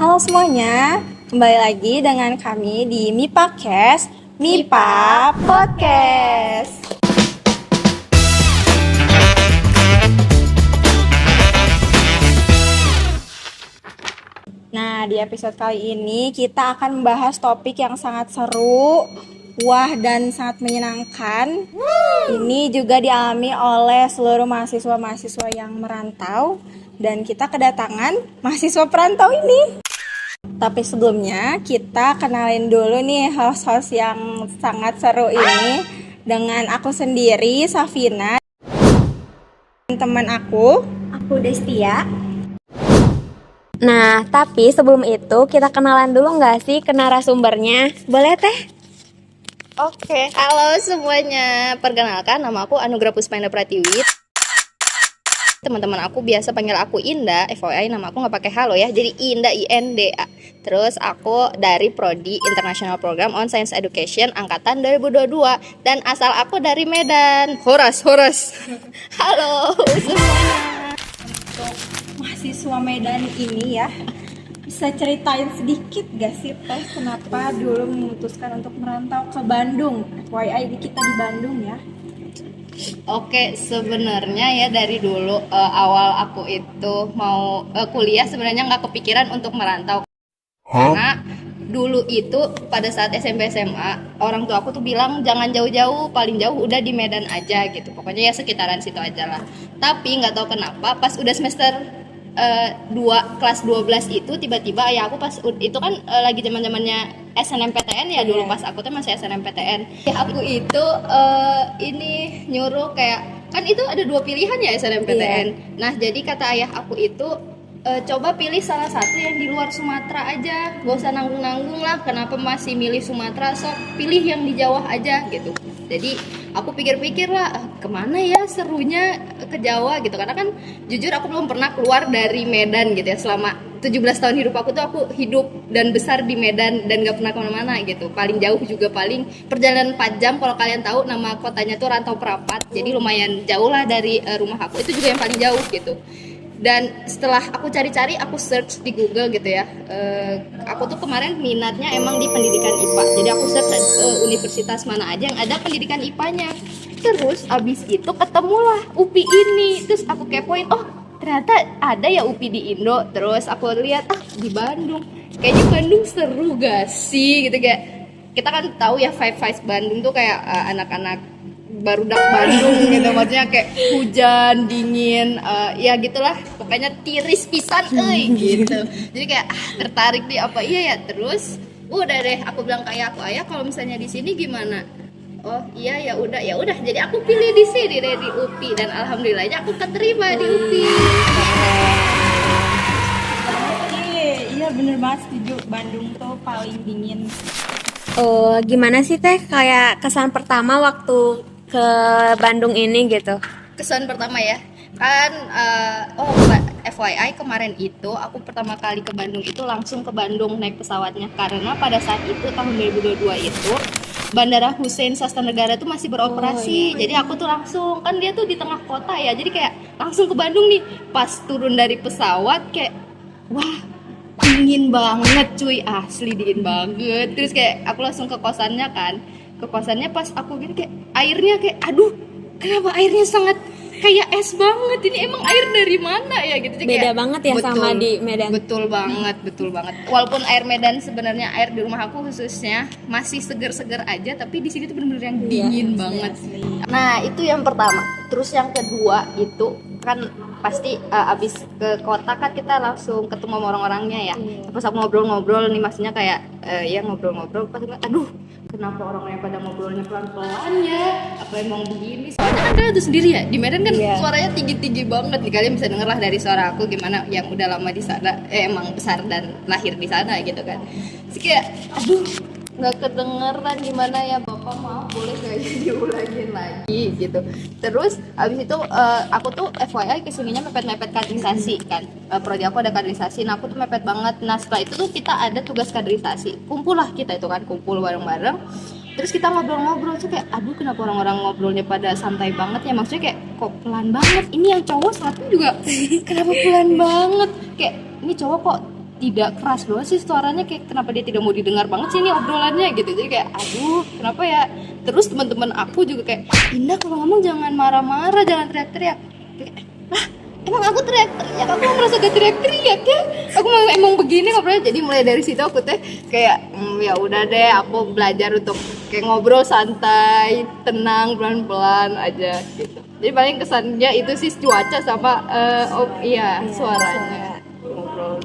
Halo semuanya, kembali lagi dengan kami di MIPAcast, MIPA Podcast. Nah, di episode kali ini kita akan membahas topik yang sangat seru, wah dan sangat menyenangkan. Ini juga dialami oleh seluruh mahasiswa-mahasiswa yang merantau dan kita kedatangan mahasiswa perantau ini. Tapi sebelumnya kita kenalin dulu nih host-host yang sangat seru ini dengan aku sendiri, Safina, dan teman aku Destia. Nah, tapi sebelum itu kita kenalan dulu nggak sih ke narasumbernya? Boleh teh? Oke, halo semuanya. Perkenalkan, nama aku Anugrah Puspaindah Pratiwi. Teman-teman aku biasa panggil aku Indah. FYI, nama aku nggak pakai halo ya, jadi Indah INDA. Terus aku dari Prodi International Program on Science Education angkatan 2022 dan asal aku dari Medan. Horas. Halo semuanya. Untuk mahasiswa Medan ini ya, bisa ceritain sedikit gak sih Teh kenapa dulu memutuskan untuk merantau ke Bandung? FYI kita di Bandung ya. Oke, sebenarnya ya dari dulu awal aku itu mau kuliah sebenarnya nggak kepikiran untuk merantau. Karena dulu itu pada saat SMP SMA orang tua aku tuh bilang jangan jauh-jauh, paling jauh udah di Medan aja gitu. Pokoknya ya sekitaran situ aja lah. Tapi nggak tahu kenapa pas udah semester 2 kelas 12 itu tiba-tiba ayah aku pas itu kan lagi zaman-zamannya SNMPTN ya dulu pas aku tuh masih SNMPTN. Aku itu ini nyuruh kayak kan itu ada 2 pilihan ya SNMPTN. Nah, jadi kata ayah aku itu coba pilih salah satu yang di luar Sumatera aja, gak usah nanggung-nanggung lah, kenapa masih milih Sumatera, sok pilih yang di Jawa aja gitu. Jadi aku pikir-pikir lah kemana ya serunya ke Jawa gitu, karena kan jujur aku belum pernah keluar dari Medan gitu ya, selama 17 tahun hidup aku tuh aku hidup dan besar di Medan dan gak pernah kemana-mana gitu. Paling jauh juga paling perjalanan 4 jam, kalau kalian tahu nama kotanya tuh Rantau Perapat, jadi lumayan jauh lah dari rumah aku, itu juga yang paling jauh gitu. Dan setelah aku cari-cari, aku search di Google gitu ya, aku tuh kemarin minatnya emang di pendidikan IPA, jadi aku search universitas mana aja yang ada pendidikan IPA-nya. Terus abis itu ketemulah UPI ini, terus aku kepoin, oh ternyata ada ya UPI di Indo. Terus aku lihat di Bandung, kayaknya Bandung seru gak sih gitu, kayak kita kan tahu ya vibes Bandung tuh kayak anak-anak barudak Bandung gitu, maksudnya kayak hujan, dingin, ya gitulah, pokoknya tiris pisan gitu. Jadi kayak tertarik nih, apa iya ya. Terus udah deh aku bilang kayak aku, ayah kalau misalnya di sini gimana? Oh iya ya udah, jadi aku pilih di sini deh di UPI dan alhamdulillahnya aku keterima di UPI. Iya bener banget, setuju. Bandung tuh paling dingin. Oh, gimana sih teh kayak kesan pertama waktu ke Bandung ini gitu? Kesan pertama ya kan, FYI kemarin itu aku pertama kali ke Bandung itu langsung ke Bandung naik pesawatnya, karena pada saat itu tahun 2022 itu Bandara Hussein Sastranegara tuh masih beroperasi. Jadi aku tuh langsung, kan dia tuh di tengah kota ya, jadi kayak langsung ke Bandung nih. Pas turun dari pesawat kayak wah dingin banget cuy, asli dingin banget. Terus kayak aku langsung ke kosannya kan, ke kosannya pas aku gini kayak airnya kayak aduh kenapa airnya sangat kayak es banget, ini emang air dari mana ya gitu. Jadi Beda kayak, banget ya sama di Medan. Betul banget. Walaupun air Medan sebenarnya air di rumah aku khususnya masih seger-seger aja, tapi di sini tuh bener-bener yang dingin banget. Nah itu yang pertama. Terus yang kedua itu kan pasti abis ke kota kan kita langsung ketemu sama orang-orangnya ya. Pas aku ngobrol-ngobrol nih, maksudnya kayak ya ngobrol-ngobrol pas aduh kenapa orang-orang pada ngobrolnya pelan-pelan ya, apa emang begini? Soalnya kan kalian tuh sendiri ya, di Medan kan suaranya tinggi-tinggi banget nih, kalian bisa denger lah dari suara aku gimana yang udah lama di sana, emang besar dan lahir di sana gitu kan. Terus kayak aduh nggak kedengeran gimana ya bapak, maaf boleh kayaknya diulangin lagi gitu. Terus abis itu aku tuh FYI kesininya mepet-mepet kaderisasi kan, prodi aku ada kaderisasi, nah aku tuh mepet banget. Nah setelah itu tuh kita ada tugas kaderisasi, kumpul lah kita itu kan, kumpul bareng-bareng. Terus kita ngobrol-ngobrol tuh kayak aduh kenapa orang-orang ngobrolnya pada santai banget ya, maksudnya kayak kok pelan banget, ini yang cowok satu juga kenapa pelan banget, kayak ini cowok kok tidak keras banget sih suaranya, kayak kenapa dia tidak mau didengar banget sih ini obrolannya gitu. Jadi kayak aduh kenapa ya. Terus teman-teman aku juga kayak, Indah kalau ngomong jangan marah-marah, jangan teriak-teriak. Kayak, ah emang aku teriak-teriak, aku merasa gak teriak-teriak ya, aku emang begini ngobrolnya. Jadi mulai dari situ aku teh kayak ya udah deh, aku belajar untuk kayak ngobrol santai, tenang, pelan-pelan aja gitu. Jadi paling kesannya itu sih cuaca sama suaranya ngobrol.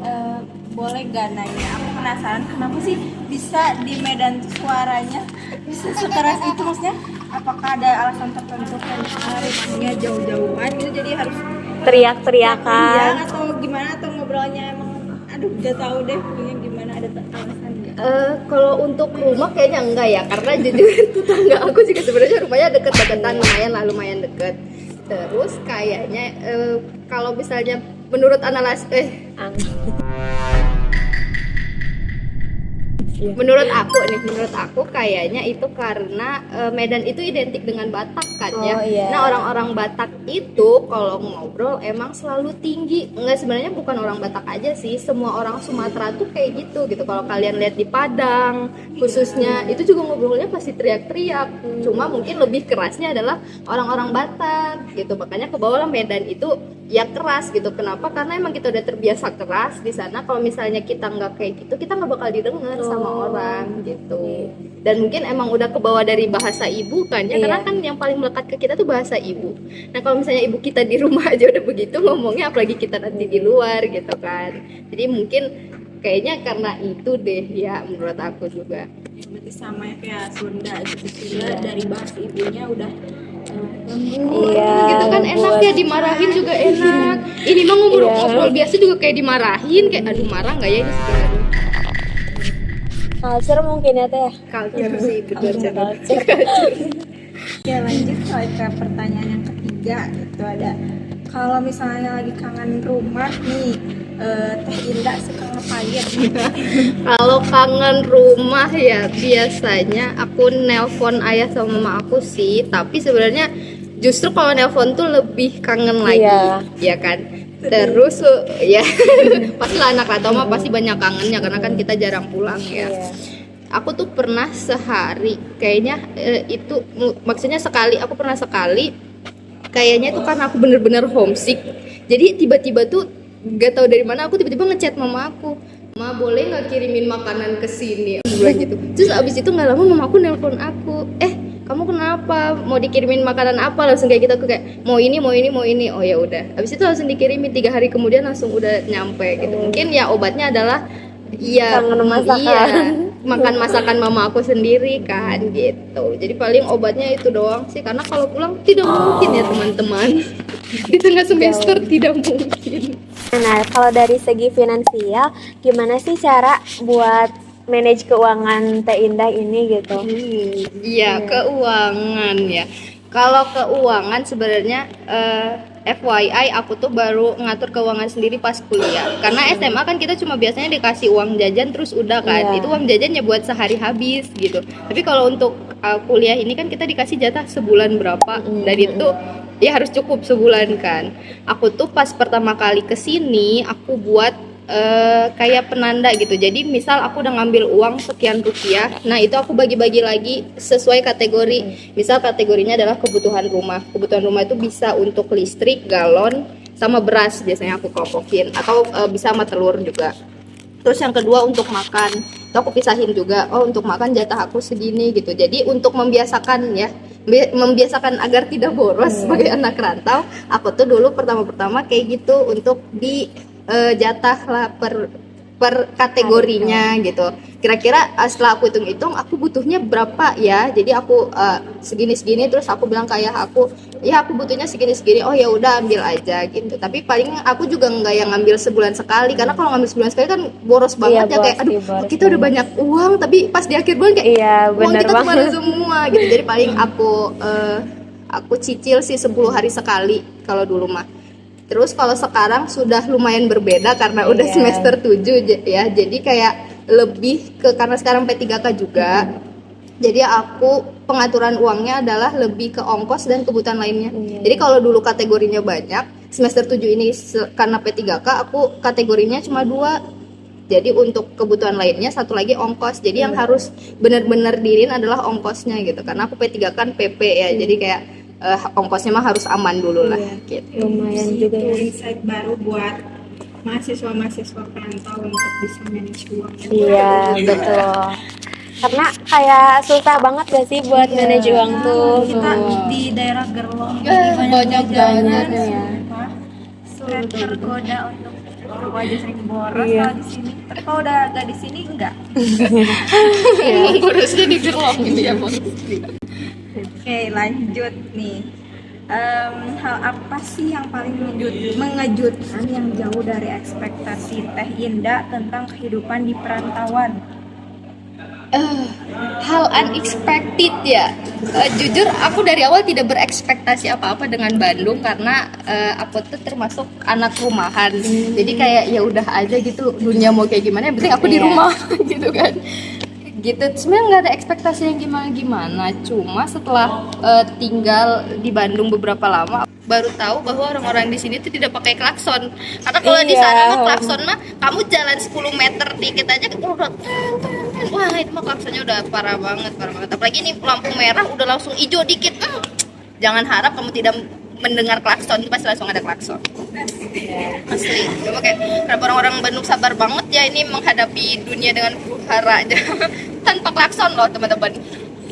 Boleh gak nanya, aku penasaran kenapa sih bisa di Medan tuh suaranya bisa sekeras itu, maksudnya apakah ada alasan tertentu kayak misalnya rumahnya jauh-jauhan gitu jadi harus Teriak-teriakan. atau gimana, atau ngobrolnya emang aduh gak tahu deh pokoknya gimana, ada alasan nggak? Kalau untuk rumah kayaknya enggak ya, karena jujur tetangga aku juga sebenarnya rumahnya deket-deketan, lumayan deket. Terus kayaknya kalau misalnya menurut menurut aku kayaknya itu karena Medan itu identik dengan Batak kan ya. Iya. Nah orang-orang Batak itu kalau ngobrol emang selalu tinggi. Enggak, sebenarnya bukan orang Batak aja sih, semua orang Sumatera tuh kayak gitu. Kalau kalian lihat di Padang khususnya itu juga ngobrolnya pasti teriak-teriak. Cuma mungkin lebih kerasnya adalah orang-orang Batak gitu. Makanya ke bawah lah Medan itu ya keras gitu. Kenapa? Karena emang kita udah terbiasa keras di sana. Kalau misalnya kita nggak kayak gitu, kita nggak bakal didengar sama orang gitu. Dan mungkin emang udah kebawa dari bahasa ibu kan ya, karena kan yang paling melekat ke kita tuh bahasa ibu. Nah kalau misalnya ibu kita di rumah aja udah begitu ngomongnya, apalagi kita nanti di luar gitu kan. Jadi mungkin kayaknya karena itu deh ya, menurut aku juga. Berarti sama ya kayak Sunda gitu, Sunda dari bahasa ibunya udah Iya. Gitu kan enak ya, dimarahin juga enak. Ini mah ngobrol biasa juga kayak dimarahin, kayak aduh marah nggak ya ini sebenarnya. Culture mungkin ya teh. Culture sih, betul. Ya lanjut ke pertanyaan yang ketiga, itu ada kalau misalnya lagi kangen rumah nih, Teh Indah suka ngapain? Kalau kangen rumah ya biasanya aku nelpon ayah sama mama aku sih, tapi sebenarnya justru kalau nelpon tuh lebih kangen lagi, ya kan. Terus ya pastilah anak rantau mah pasti banyak kangennya karena kan kita jarang pulang ya. Aku tuh pernah sehari kayaknya maksudnya aku pernah sekali kayaknya itu karena aku bener-bener homesick. Jadi tiba-tiba tuh gak tahu dari mana aku tiba-tiba ngechat mama aku, "Ma, boleh nggak kirimin makanan ke sini?" Aku bilang gitu. Terus abis itu nggak lama mama aku nelpon aku, "Kamu kenapa? Mau dikirimin makanan apa?" Langsung kayak gitu, aku kayak mau ini. Oh ya udah. Abis itu langsung dikirimin, 3 hari kemudian langsung udah nyampe gitu. Mungkin ya obatnya adalah makan masakan mama aku sendiri kan gitu. Jadi paling obatnya itu doang sih, karena kalau pulang tidak mungkin ya teman-teman. Di tengah semester tidak mungkin. Nah, kalau dari segi finansial, gimana sih cara buat manage keuangan Teh Indah ini gitu? Iya, keuangan ya. Kalau keuangan sebenarnya FYI aku tuh baru ngatur keuangan sendiri pas kuliah. Karena SMA kan kita cuma biasanya dikasih uang jajan terus udah kan. Itu uang jajannya buat sehari habis gitu. Tapi kalau untuk kuliah ini kan kita dikasih jatah sebulan berapa. Dan itu ya harus cukup sebulan kan. Aku tuh pas pertama kali kesini aku buat kayak penanda gitu. Jadi misal aku udah ngambil uang sekian rupiah, nah itu aku bagi-bagi lagi sesuai kategori. Misal kategorinya adalah kebutuhan rumah. Kebutuhan rumah itu bisa untuk listrik, galon, sama beras biasanya aku kelompokin, atau bisa sama telur juga. Terus yang kedua untuk makan, itu aku pisahin juga. Oh untuk makan jatah aku segini gitu. Jadi untuk membiasakan agar tidak boros sebagai anak rantau, aku tuh dulu pertama-tama kayak gitu untuk di jatah lah per kategorinya gitu. Kira-kira setelah aku hitung-hitung aku butuhnya berapa ya. Jadi aku segini-segini, terus aku bilang ke ayah aku, ya aku butuhnya segini-segini. Oh ya udah ambil aja gitu. Tapi paling aku juga nggak yang ngambil sebulan sekali, karena kalau ngambil sebulan sekali kan boros banget ya, kayak aduh kita udah banyak uang tapi pas di akhir bulan kayak uang kita kemana semua gitu. Jadi paling aku cicil sih 10 hari sekali kalau dulu mah. Terus kalau sekarang sudah lumayan berbeda karena udah semester 7 ya. Jadi kayak lebih ke, karena sekarang P3K juga. Jadi aku pengaturan uangnya adalah lebih ke ongkos dan kebutuhan lainnya. Jadi kalau dulu kategorinya banyak, semester 7 ini karena P3K aku kategorinya cuma 2. Jadi untuk kebutuhan lainnya satu lagi ongkos. Jadi yang harus benar-benar dirin adalah ongkosnya gitu. Karena aku P3 kan PP ya. Jadi kayak ongkosnya mah harus aman dulu lah gitu. Lumayan juga Itu ya. insight baru buat mahasiswa-mahasiswa perantau untuk bisa manage uang. Iya, betul. Karena kayak susah banget gak sih buat manage uang tuh. Kita di daerah Gerlong banyak jajanan, banget ya. sumpah. Sulit tergoda untuk aku aja sering boros Iya. kalau di sini. Tapi kalau udah agak di sini enggak. Ngurusnya di Gerlong gitu ya, Bang. Oke, lanjut nih. Hal apa sih yang paling mengejutkan yang jauh dari ekspektasi Teh Indah tentang kehidupan di perantauan? Hal unexpected ya. Jujur aku dari awal tidak berekspektasi apa-apa dengan Bandung karena aku tuh termasuk anak rumahan. Jadi kayak ya udah aja gitu, dunia mau kayak gimana yang penting aku di rumah gitu kan. Gitu. Sebenarnya nggak ada ekspektasi yang gimana-gimana. Cuma setelah tinggal di Bandung beberapa lama baru tahu bahwa orang-orang di sini tuh tidak pakai klakson. Karena kalau di sana mah klakson mah kamu jalan 10 meter dikit aja udah wah itu mah klaksonnya udah parah banget. Apalagi ini lampu merah udah langsung hijau dikit. Jangan harap kamu tidak mendengar klakson, itu pasti langsung ada klakson. Asli. Cuma kayak kenapa orang-orang Bandung sabar banget ya ini menghadapi dunia dengan huru-hara aja tanpa klakson loh teman-teman.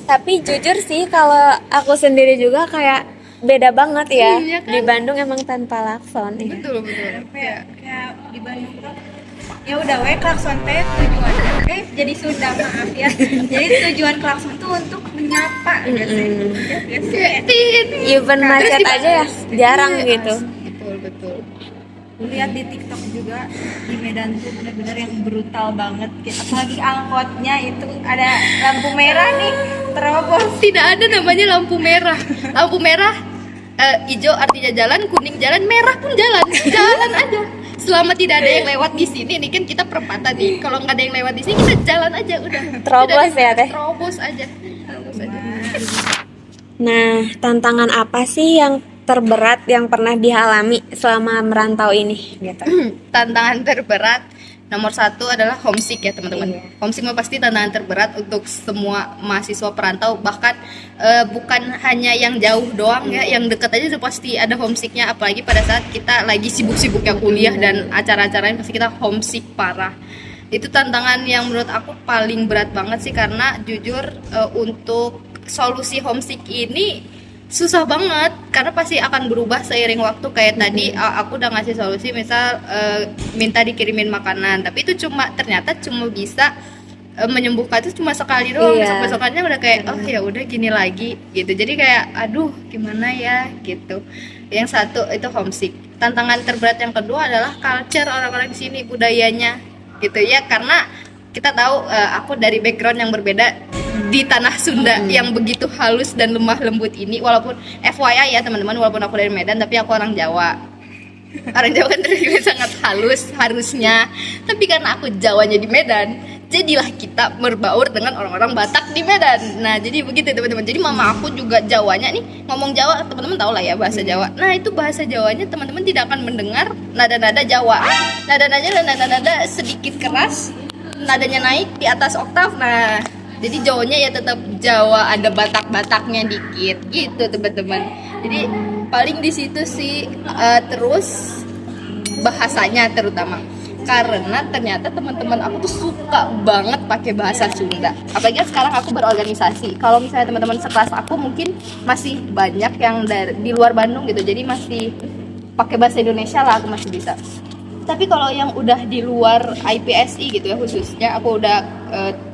Tapi jujur sih kalau aku sendiri juga kayak beda banget ya. Iya kan? Di Bandung emang tanpa klakson. Betul. Kayak di Bandung tuh ya udah klakson teh tujuannya jadi Sunda maaf ya. Jadi tujuan klakson tuh untuk menyapa gitu sih. Even macet aja ya jarang gitu. Betul. Lihat di TikTok juga di Medan tuh benar-benar yang brutal banget. Apalagi angkotnya itu ada lampu merah nih terobos. Tidak ada namanya lampu merah. Lampu merah hijau artinya jalan, kuning jalan, merah pun jalan aja. Selama tidak ada yang lewat di sini nih kan kita perempatan nih. Kalau nggak ada yang lewat di sini kita jalan aja udah. Terobos ya teh. Terobos aja. Nah, tantangan apa sih yang terberat yang pernah dialami selama merantau ini? Gitu. Tantangan terberat nomor 1 adalah homesick ya teman-teman. Homesick mah pasti tantangan terberat untuk semua mahasiswa perantau, bahkan bukan hanya yang jauh doang ya, yang dekat aja tuh pasti ada homesicknya, apalagi pada saat kita lagi sibuk-sibuknya kuliah dan acara-acaranya pasti kita homesick parah. Itu tantangan yang menurut aku paling berat banget sih, karena jujur untuk solusi homesick ini susah banget karena pasti akan berubah seiring waktu. Kayak tadi aku udah ngasih solusi misal minta dikirimin makanan, tapi itu ternyata cuma bisa menyembuhkan itu cuma sekali doang. Besok-besoknya udah kayak oh ya udah gini lagi gitu. Jadi kayak aduh gimana ya gitu. Yang satu itu homesick. Tantangan terberat yang kedua adalah culture orang-orang di sini, budayanya gitu ya, karena kita tahu aku dari background yang berbeda di tanah Sunda yang begitu halus dan lemah lembut ini. Walaupun FYI ya teman-teman, walaupun aku dari Medan tapi aku orang Jawa. Orang Jawa kan terlihat sangat halus harusnya, tapi karena aku Jawanya di Medan, jadilah kita berbaur dengan orang-orang Batak di Medan. Nah jadi begitu teman-teman. Jadi mama aku juga Jawanya nih ngomong Jawa, teman-teman tahu lah ya bahasa Jawa. Nah itu bahasa Jawanya teman-teman tidak akan mendengar nada-nada Jawa. Nada-nada sedikit keras, nadanya naik di atas oktav. Nah jadi Jawanya ya tetap Jawa, ada Batak-Bataknya dikit gitu teman-teman. Jadi paling di situ sih. Terus bahasanya terutama, karena ternyata teman-teman aku tuh suka banget pakai bahasa Sunda. Apalagi sekarang aku berorganisasi. Kalau misalnya teman-teman sekelas aku mungkin masih banyak yang di luar Bandung gitu, jadi masih pakai bahasa Indonesia lah, aku masih bisa. Tapi kalau yang udah di luar IPSI gitu ya, khususnya aku udah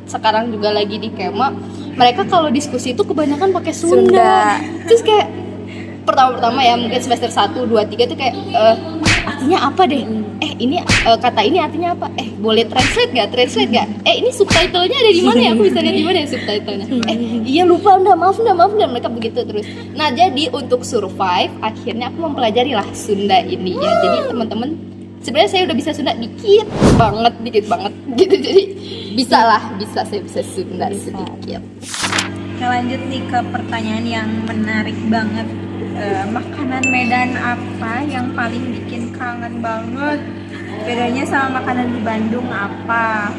sekarang juga lagi di Kema, mereka kalau diskusi itu kebanyakan pakai Sunda. Terus kayak pertama-pertama ya mungkin semester 1, 2, 3 tuh kayak artinya apa deh? Ini kata ini artinya apa? Boleh translate gak? Ini subtitlenya ada di mana ya? Aku bisa lihat di mana ya subtitlenya? Iya lupa, maaf mereka begitu terus. Nah jadi untuk survive akhirnya aku mempelajari lah Sunda ini ya. Jadi teman-teman sebenarnya saya udah bisa Sunda dikit banget gitu, jadi bisa saya bisa Sunda sedikit. Kita lanjut nih ke pertanyaan yang menarik banget. Makanan Medan apa yang paling bikin kangen banget? Bedanya sama makanan di Bandung apa?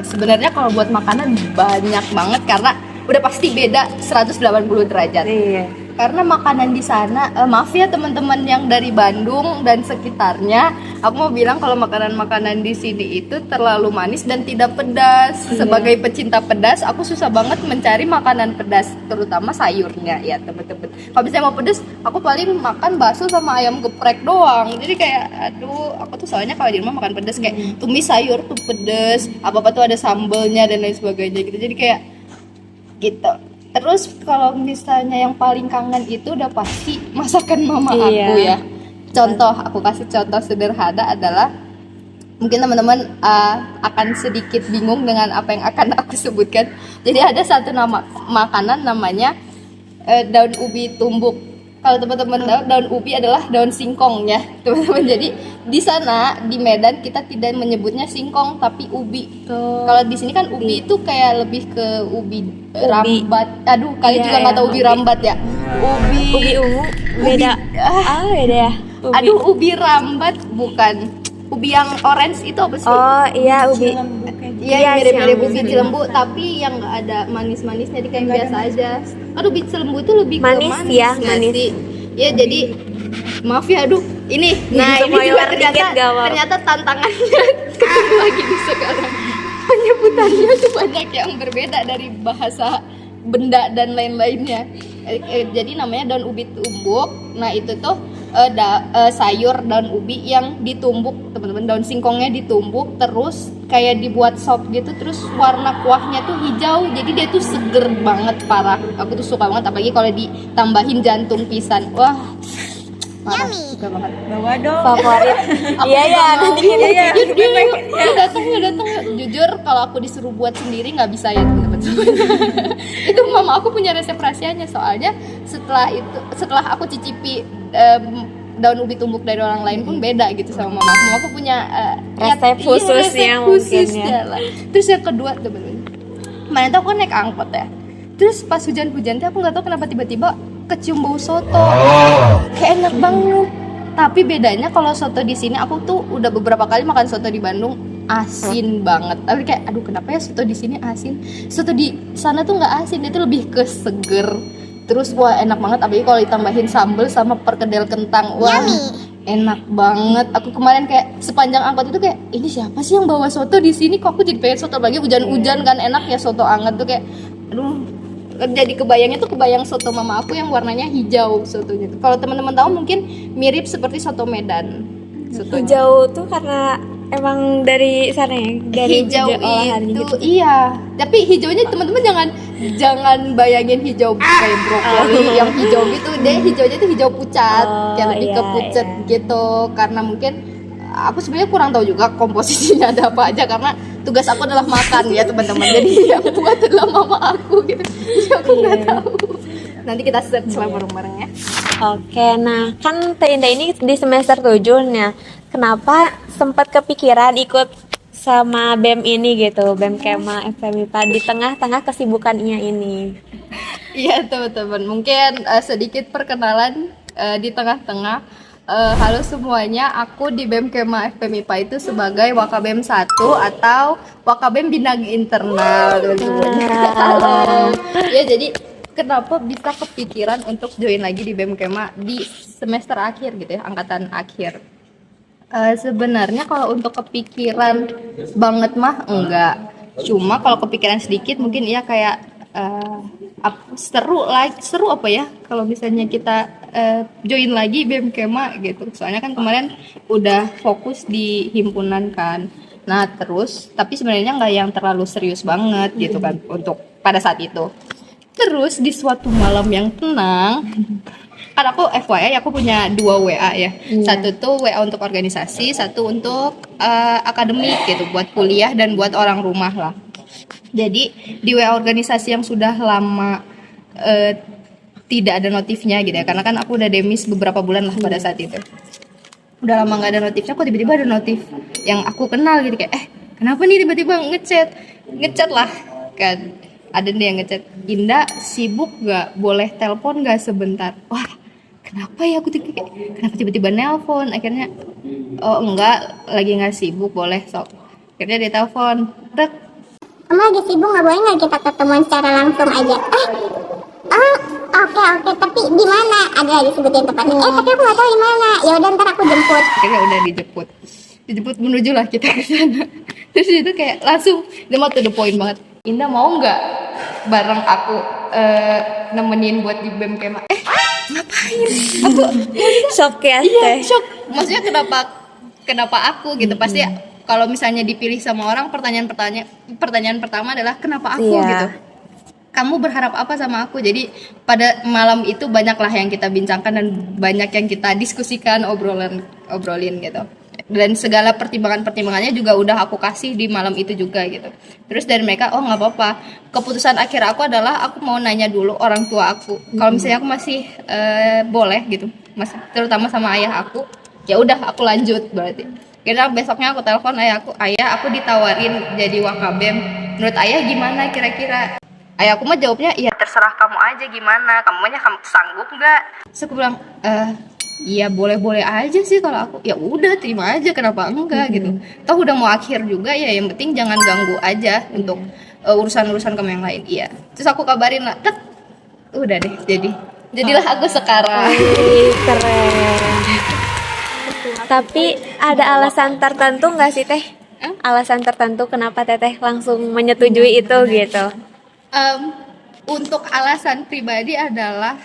Sebenarnya kalau buat makanan banyak banget karena udah pasti beda 180 derajat. Iya. Karena makanan di sana, maaf ya teman-teman yang dari Bandung dan sekitarnya, aku mau bilang kalau makanan-makanan di sini itu terlalu manis dan tidak pedas. Sebagai pecinta pedas, aku susah banget mencari makanan pedas, terutama sayurnya ya teman-teman. Kalau misalnya mau pedas, aku paling makan bakso sama ayam geprek doang. Jadi kayak, aduh, aku tuh soalnya kalau di rumah makan pedas kayak tumis sayur tuh pedas, apa-apa tuh ada sambelnya dan lain sebagainya gitu. Jadi kayak gitu. Terus kalau misalnya yang paling kangen itu udah pasti masakan mama aku ya. Contoh, aku kasih contoh sederhana adalah mungkin teman-teman akan sedikit bingung dengan apa yang akan aku sebutkan. Jadi ada satu nama makanan namanya daun ubi tumbuk. Kalau teman-teman tahu, daun ubi adalah daun singkong ya teman-teman. Jadi di sana di Medan kita tidak menyebutnya singkong tapi ubi. Kalau di sini kan ubi itu kayak lebih ke ubi rambat. Aduh, kalian juga nggak tahu ubi rambat ya. Ubi ungu beda. Beda ya. Aduh, ubi rambat bukan. Ubi yang orange itu apa sih? Oh iya, ubi. Iya, mirip-mirip ubi cilembu tapi yang nggak ada manis-manisnya, jadi kayak biasa aja. Aduh, ubi cilembu itu lebih Manis ke manis ya, nggak manis. sih? Ya jadi maaf ya, aduh ini. Nah, ini juga ternyata tantangannya ketemu lagi di sekarang. Penyebutannya tuh banyak yang berbeda dari bahasa benda dan lain-lainnya. Jadi namanya daun ubi tumbuk. Nah, itu tuh sayur daun ubi yang ditumbuk, teman-teman. Daun singkongnya ditumbuk terus kayak dibuat sop gitu, terus warna kuahnya tuh hijau, jadi dia tuh seger banget, parah. Aku tuh suka banget, apalagi kalau ditambahin jantung pisang. Wah, parah, suka banget. Bawa dong. Favorit. Iya ya, nanti kita datang. Jujur kalau aku disuruh buat sendiri nggak bisa ya teman-teman. Itu mama aku punya resep rahasianya, soalnya setelah aku cicipi daun ubi tumbuk dari orang lain pun beda gitu sama mama. Mama aku punya resep khususnya mungkin ya. lah. Terus yang kedua teman-teman, kemarin tuh aku naik angkot ya. Terus pas hujan-hujan tuh aku nggak tahu kenapa tiba-tiba kecium bau soto. Kayak enak banget. Tapi bedanya kalau soto di sini, aku tuh udah beberapa kali makan soto di Bandung asin banget. Tapi kayak aduh, kenapa ya soto di sini asin? Soto di sana tuh nggak asin, itu lebih ke seger. Terus wah enak banget, apalagi kalau ditambahin sambal sama perkedel kentang. Wah, enak banget. Aku kemarin kayak sepanjang angkot itu kayak, ini siapa sih yang bawa soto di sini? Kok aku jadi pengen soto lagi, hujan-hujan kan enak ya soto anget tuh kayak aduh. Jadi kebayang soto mama aku yang warnanya hijau sotonya. Kalau teman-teman tahu mungkin mirip seperti soto Medan. Hijau tuh karena emang dari sana ya, dari hijau olahan itu gitu. iya, tapi hijaunya teman-teman jangan bayangin hijau kayak brokoli yang hijau gitu. Dia hijaunya tuh hijau pucat, kayak lebih ke pucat gitu. Karena mungkin aku sebenarnya kurang tahu juga komposisinya ada apa aja, karena tugas aku adalah makan ya teman-teman. Jadi yang buat adalah mama aku gitu. Jadi aku nggak tahu. Nanti kita search lah bareng-bareng ya. Oke, nah kan Teh Indah ini di semester 7 nya. Kenapa sempat kepikiran ikut sama BEM ini gitu, BEM Kema FPMIPA di tengah-tengah kesibukannya ini? Iya teman-teman, mungkin sedikit perkenalan di tengah-tengah. Halo semuanya, aku di BEM Kema FPMIPA itu sebagai Wakabem 1 atau Wakabem Bidang Internal teman-teman. Halo. Ya jadi kenapa bisa kepikiran untuk join lagi di BEM Kema di semester akhir gitu ya, angkatan akhir. Sebenarnya kalau untuk kepikiran banget mah enggak. Cuma kalau kepikiran sedikit mungkin ya kayak seru apa ya kalau misalnya kita join lagi BEM Kema gitu. Soalnya kan kemarin udah fokus di himpunan kan. Nah terus tapi sebenarnya nggak yang terlalu serius banget gitu kan untuk pada saat itu. Terus di suatu malam yang tenang, kan aku FYI aku punya 2 WA ya. Satu tuh WA untuk organisasi, satu untuk akademik gitu, buat kuliah dan buat orang rumah lah. Jadi di WA organisasi yang sudah lama tidak ada notifnya gitu ya, karena kan aku udah demis beberapa bulan lah pada saat itu. Udah lama nggak ada notifnya, kok tiba-tiba ada notif yang aku kenal gitu kayak kenapa nih tiba-tiba ngechat lah kan. Ada nih yang ngechat, Indah sibuk gak? Boleh telepon gak sebentar? Wah kenapa ya, aku kayak kenapa tiba-tiba nelpon. Akhirnya oh enggak, lagi nggak sibuk, boleh sok. Akhirnya dia telepon, tek, Kamu lagi sibuk, nggak boleh nggak kita ketemuan secara langsung aja? Oh, oke, tapi di mana? Ada lagi sebutin tempatnya. Tapi aku nggak tahu di mana. Ya udah, ntar aku jemput. akhirnya udah dijemput menuju lah kita ke sana. Terus itu kayak langsung dia mau to the point banget, Indah mau nggak bareng aku nemenin buat di BEM Kema. Ngapain aku? Shock ya Iya, teh. shock. Maksudnya kenapa aku gitu. Pasti kalau misalnya dipilih sama orang, pertanyaan pertama adalah kenapa aku Iya. gitu. Kamu berharap apa sama aku? Jadi pada malam itu banyaklah yang kita bincangkan dan banyak yang kita diskusikan, obrolin gitu. Dan segala pertimbangannya juga udah aku kasih di malam itu juga gitu. Terus dari mereka, oh nggak apa-apa. Keputusan akhir aku adalah aku mau nanya dulu orang tua aku. Kalau misalnya aku masih boleh gitu, masih terutama sama ayah aku, ya udah aku lanjut berarti. Kira besoknya aku telepon ayah aku ditawarin jadi wakabem. Menurut ayah gimana kira-kira? Ayah aku mah jawabnya, iya terserah kamu aja gimana, kamu sanggup nggak? Terus aku bilang, iya boleh-boleh aja sih kalau aku, ya udah terima aja, kenapa enggak gitu. Toh udah mau akhir juga ya, yang penting jangan ganggu aja untuk urusan-urusan kamu yang lain. Iya. Terus aku kabarin lah, tek, udah deh jadilah aku sekarang. Wih, keren. Tapi ada alasan tertentu nggak sih teh? Alasan tertentu kenapa teteh langsung menyetujui itu gitu? Untuk alasan pribadi adalah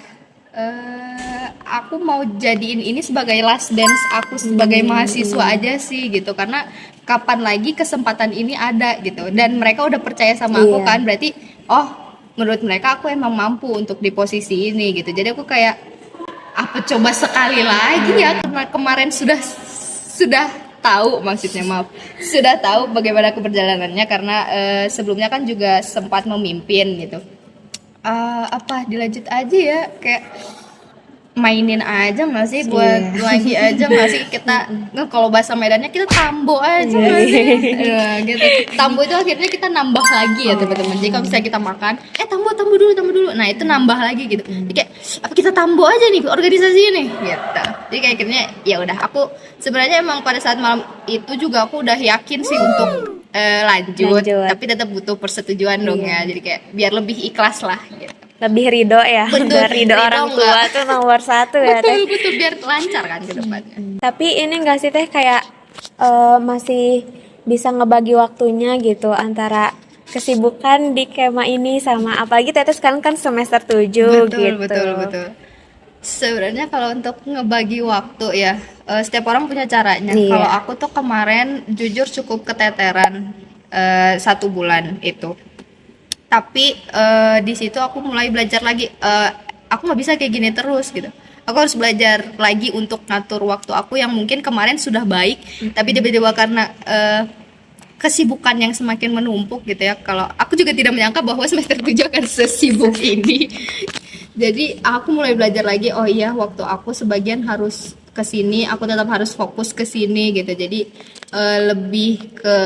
aku mau jadiin ini sebagai last dance aku sebagai mahasiswa aja sih gitu, karena kapan lagi kesempatan ini ada gitu, dan mereka udah percaya sama aku Iya. kan, berarti oh menurut mereka aku emang mampu untuk di posisi ini gitu. Jadi aku kayak apa coba sekali lagi ya, karena kemarin sudah tahu, maksudnya maaf, sudah tahu bagaimana keberjalanannya, karena sebelumnya kan juga sempat memimpin gitu. Apa dilanjut aja ya, kayak mainin aja nggak sih, buat lagi aja nggak sih kita. Nah, kalau bahasa Medannya kita tambo aja nggak sih. Nah, gitu. Tambo itu akhirnya kita nambah lagi ya teman-teman. Jadi kalau misalnya kita makan, tambo dulu, nah itu nambah lagi gitu. Jadi kayak apa kita tambo aja nih organisasi ini gitu. Jadi kayak akhirnya ya udah, aku sebenarnya emang pada saat malam itu juga aku udah yakin sih untuk lanjut, tapi tetap butuh persetujuan dong ya. Jadi kayak biar lebih ikhlas lah gitu. Lebih ridho ya. Betul, Dan ridho ridho orang tua nggak? tuh nomor satu ya teh. Betul biar lancar kan ke depannya. Tapi ini enggak sih teh kayak masih bisa ngebagi waktunya gitu antara kesibukan di kema ini sama apalagi teteh sekarang kan semester 7 gitu. Betul. Sebenarnya kalau untuk ngebagi waktu ya, setiap orang punya caranya. Iya. Kalau aku tuh kemarin jujur cukup keteteran 1 bulan itu. Tapi di situ aku mulai belajar lagi. Aku nggak bisa kayak gini terus gitu. Aku harus belajar lagi untuk ngatur waktu aku yang mungkin kemarin sudah baik, tapi tiba-tiba karena kesibukan yang semakin menumpuk gitu ya. Kalau aku juga tidak menyangka bahwa semester 7 akan sesibuk ini. Jadi aku mulai belajar lagi, oh iya waktu aku sebagian harus ke sini, aku tetap harus fokus ke sini gitu. Jadi lebih ke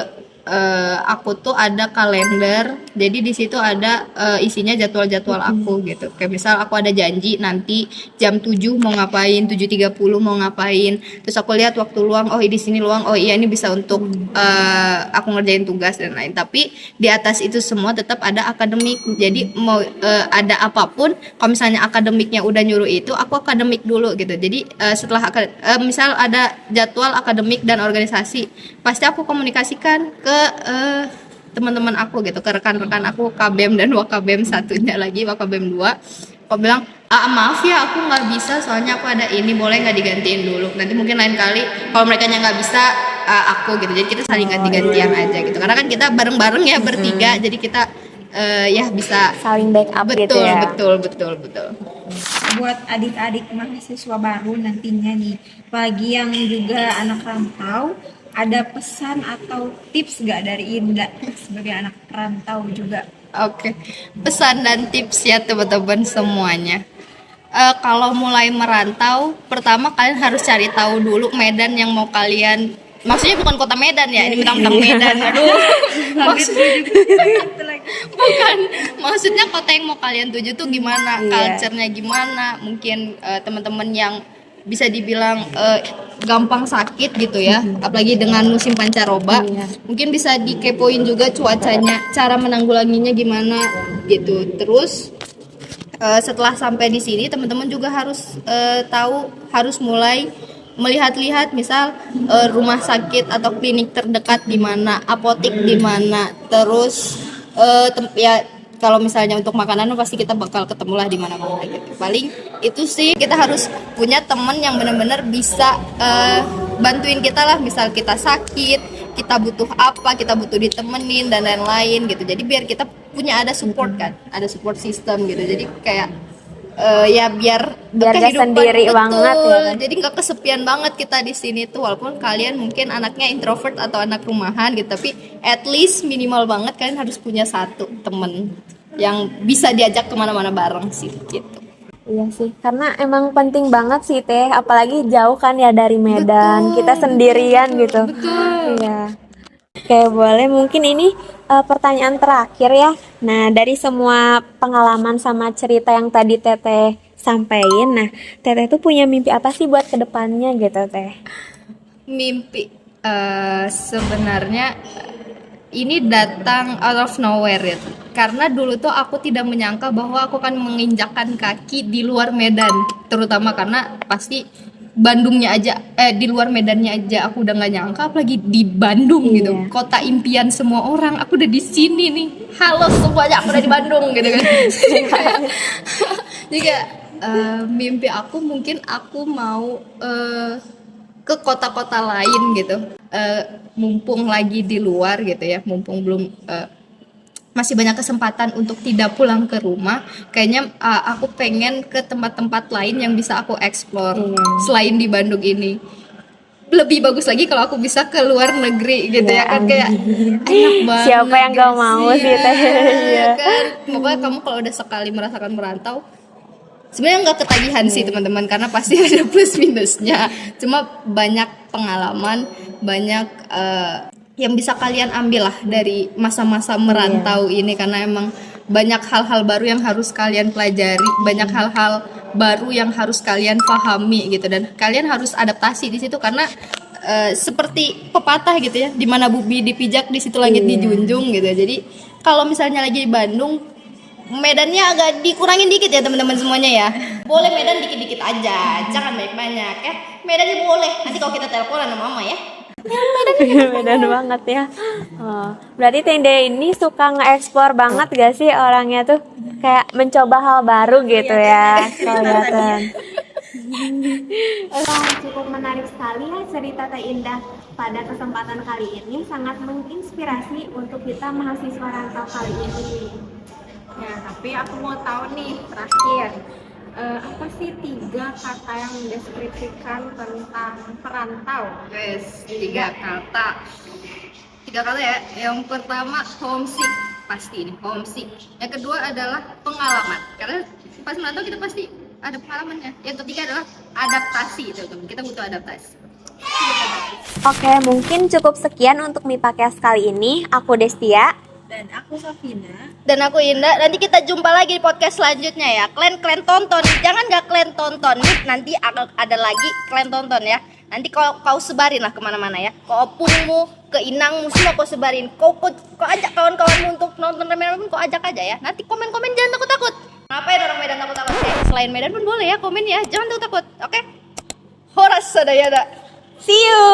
aku tuh ada kalender, jadi di situ ada isinya jadwal-jadwal aku gitu. Kayak misal aku ada janji nanti jam 7 mau ngapain, 7.30 mau ngapain. Terus aku lihat waktu luang, oh di sini luang, oh iya ini bisa untuk aku ngerjain tugas dan lain. Tapi di atas itu semua tetap ada akademik. Jadi mau ada apapun, kalau misalnya akademiknya udah nyuruh itu, aku akademik dulu gitu. Jadi setelah misal ada jadwal akademik dan organisasi, pasti aku komunikasikan ke teman-teman aku gitu, ke rekan-rekan aku KBM dan Wakabem satunya lagi, Wakabem 2. Aku bilang, maaf ya aku nggak bisa, soalnya aku ada ini, boleh nggak digantiin dulu, nanti mungkin lain kali kalau mereka nggak bisa aku gitu. Jadi kita saling ganti-gantian aja gitu, karena kan kita bareng-bareng ya bertiga, jadi kita ya bisa Saling backup gitu ya. betul. Buat adik-adik mahasiswa baru nantinya nih, bagi yang juga anak rantau, ada pesan atau tips gak dari Indah sebagai anak rantau juga? Oke, pesan dan tips ya teman-teman semuanya. Kalau mulai merantau, pertama kalian harus cari tahu dulu medan yang mau kalian Maksudnya bukan kota Medan ya, ini mentang-mentang Medan. Aduh. Bukan. Maksudnya kota yang mau kalian tuju tuh gimana? Culture-nya gimana? Mungkin teman-teman yang bisa dibilang gampang sakit gitu ya, apalagi dengan musim pancaroba. Mungkin bisa dikepoin juga cuacanya, cara menanggulanginya gimana gitu. Terus setelah sampai di sini teman-teman juga harus tahu, harus mulai melihat-lihat misal rumah sakit atau klinik terdekat di mana, apotek di mana. Terus ya kalau misalnya untuk makanan pasti kita bakal ketemu lah di mana-mana gitu. Paling itu sih, kita harus punya teman yang benar-benar bisa bantuin kita lah, misal kita sakit, kita butuh apa, kita butuh ditemenin dan lain-lain gitu. Jadi biar kita punya ada support kan, ada support system gitu. Jadi kayak ya biar gak sendiri banget ya kan? Jadi nggak kesepian banget kita di sini tuh, walaupun kalian mungkin anaknya introvert atau anak rumahan gitu, tapi at least minimal banget kalian harus punya satu temen yang bisa diajak kemana-mana bareng sih gitu. Iya sih, karena emang penting banget sih Teh, apalagi jauh kan ya dari Medan, kita sendirian gitu. Iya. Oke, boleh mungkin ini pertanyaan terakhir ya. Nah, dari semua pengalaman sama cerita yang tadi Teteh sampaikan, nah Teteh tuh punya mimpi apa sih buat kedepannya gitu Teh? Mimpi sebenarnya ini datang out of nowhere ya. Karena dulu tuh aku tidak menyangka bahwa aku akan menginjakkan kaki di luar Medan, terutama karena pasti Bandungnya aja, di luar Medannya aja aku udah nggak nyangka, apalagi di Bandung gitu, kota impian semua orang. Aku udah di sini nih, halo semuanya, aku udah di Bandung gitu kan. Jadi kayak mimpi aku mungkin aku mau ke kota-kota lain gitu, mumpung lagi di luar gitu ya, mumpung belum masih banyak kesempatan untuk tidak pulang ke rumah. Kayaknya aku pengen ke tempat-tempat lain yang bisa aku explore selain di Bandung ini. Lebih bagus lagi kalau aku bisa ke luar negeri gitu ya kan, kayak enak banget. Siapa yang gak mau sih Teh? Ya kan, pokoknya kamu kalau udah sekali merasakan merantau, sebenarnya nggak ketagihan sih teman-teman, karena pasti ada plus minusnya. Cuma banyak pengalaman, banyak yang bisa kalian ambil lah dari masa-masa merantau ini, karena emang banyak hal-hal baru yang harus kalian pelajari, banyak hal-hal baru yang harus kalian pahami gitu, dan kalian harus adaptasi di situ karena seperti pepatah gitu ya, di mana bumi dipijak di situ langit dijunjung gitu. Jadi kalau misalnya lagi di Bandung, Medannya agak dikurangin dikit ya teman-teman semuanya ya. Boleh Medan dikit-dikit aja, jangan banyak-banyak ya. Medannya boleh. Nanti kalau kita teleponan sama mama ya. Medan banget ya. Berarti Tende ini suka nge-explore banget gak sih orangnya tuh? Kayak mencoba hal baru gitu ya. Kelihatan. Cukup menarik sekali ya cerita Teh Indah pada kesempatan kali ini, sangat menginspirasi untuk kita mahasiswa rantau kali ini. Ya, tapi aku mau tahu nih terakhir, apa sih 3 kata yang mendeskripsikan tentang perantau? Yes, 3 kata. 3 kata ya. Yang pertama homesick, pasti ini homesick. Yang kedua adalah pengalaman, karena pas merantau kita pasti ada pengalamannya. Yang ketiga adalah adaptasi, teman-teman. Kita butuh adaptasi. Oke, mungkin cukup sekian untuk Mipakes kali ini. Aku Destia. Dan aku Safina. Dan aku Indah. Nanti kita jumpa lagi di podcast selanjutnya ya. Kalian tonton, jangan gak kalian tonton. Nanti ada lagi kalian tonton ya. Nanti kau sebarin lah kemana-mana ya. Kau opungmu, ke inangmu, semua kau sebarin. Kau ajak kawan-kawanmu untuk nonton Medan pun kau ajak aja ya. Nanti komen-komen, jangan takut-takut. Ngapain orang Medan takut-takut? Selain Medan pun boleh ya komen ya. Jangan takut-takut, oke? Horas sadayana. See you.